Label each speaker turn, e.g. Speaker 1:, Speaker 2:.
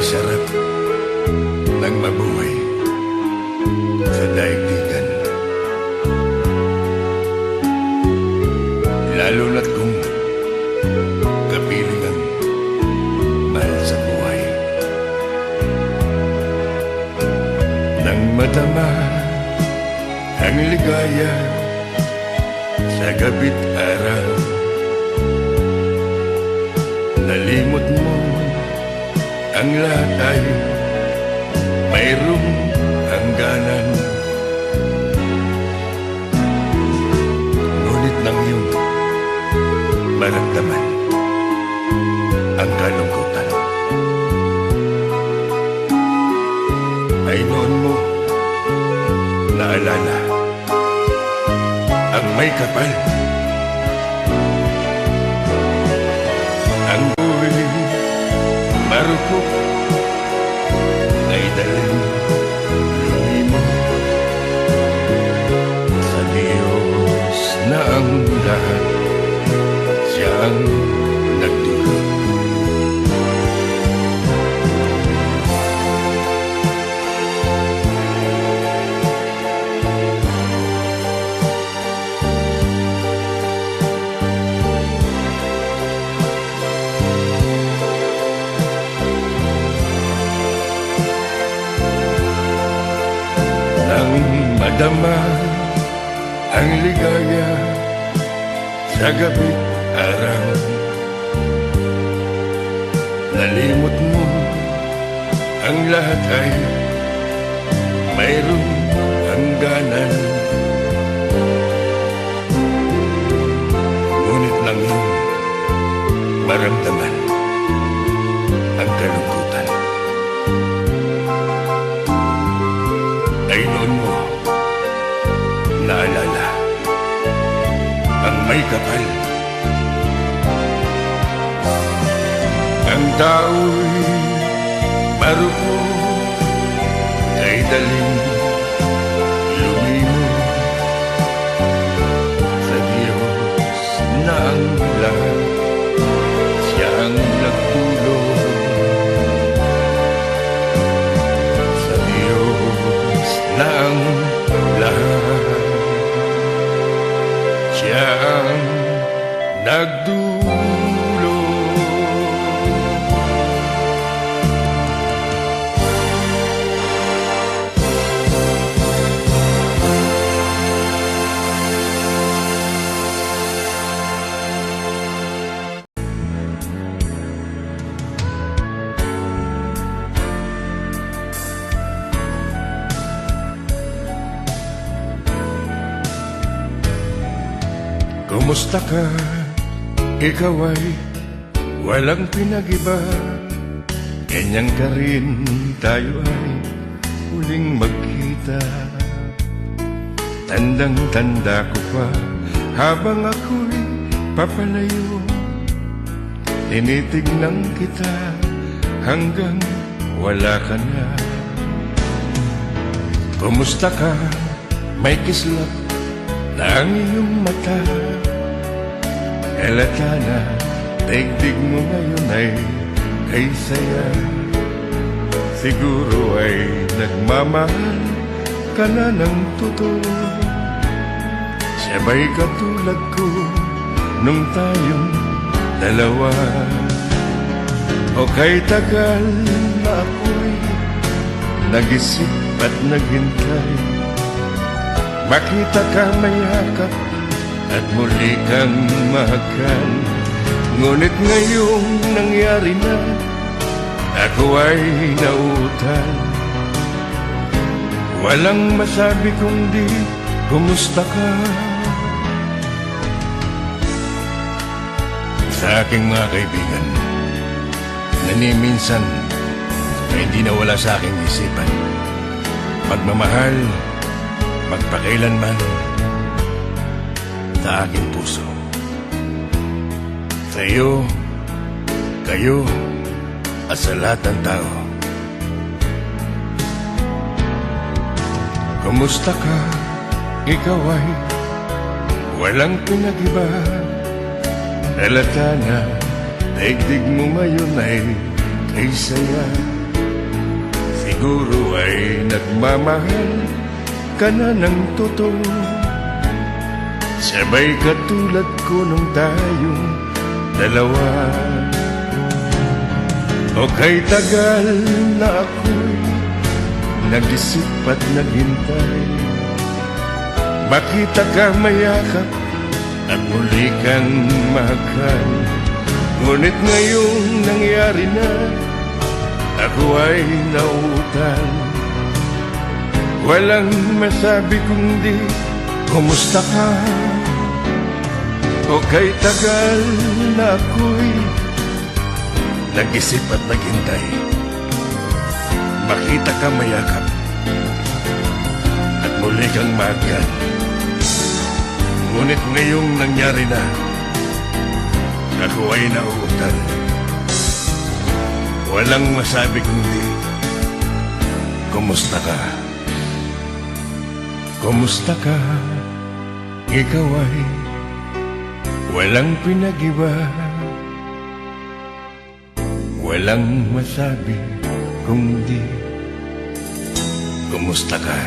Speaker 1: sarap ng mabuhay sa daigdigan. Lalo na't kung kapiling ang mahal sa buhay. Nang madama ang ligaya sa gabi't araw, nalimot mo ang lahat ay mayroong hangganan. Ngunit nang iyong maramdaman ang kalungkutan, ay noon mo naalala ang may kapal. Ang buhay marupok ay daling lumimo sa Diyos na ang lahat siyang nagdulot. Madama ang ligaya sa gabi't araw, nalimot mo ang lahat ay mayroong hangganan. Ngunit nang iyong maramdaman ang kalungkutan, ay noon mo naalala ang may kapal. Ang tao'y marupok ay daling lumimo sa Diyos na ang lahat siyang nagtulong. Sa Diyos na ang lahat siyang nagdulong. Kumusta ka? Ikaw ay walang pinag-iba. Ganyan ka rin, tayo ay huling magkita. Tandang-tanda ko pa habang ako'y papalayo, tinitignan kita hanggang wala ka na. Kumusta ka? May kislap na ang iyong mata. Halata na daigdig mo ngayon ay kay saya. Siguro ay nagmamahal ka na ng totoo. Sabay katulad ko nung tayong dalawa. O kay tagal na ako'y nag-isip at naghintay, makita ka mayakap at muli kang mahal. Ngunit ngayong nangyari na, ako ay nauutal. Walang masabi kundi kumusta ka. Sa aking mga kaibigan, naniminsan na hindi nawala sa aking isipan, pagmamahal magpakailanman sa aking puso. Sa iyo, kayo, at sa lahat ng tao. Kumusta ka? Ikaw ay walang pinag-iba. Halata na daigdig mo ngayon ay kay saya. Siguro ay nagmamahal ka na ng totoo, sabay katulad ko nung tayong dalawa. O kay tagal na ako'y nag-isip at naghintay, makita ka mayakap at muli kang mahal. Ngunit ngayong nangyari na, ako ay nauutal. Walang masabi kundi kumusta ka. O kay tagal na ako'y nag-isip at naghintay, makita ka mayakap at muli kang mahal. Ngunit ngayong nangyari na, ako ay nauutal. Walang masabi kundi kumusta ka. Kumusta ka? Ikaw ay walang pinag-iba. Walang masabi kundi kumusta ka.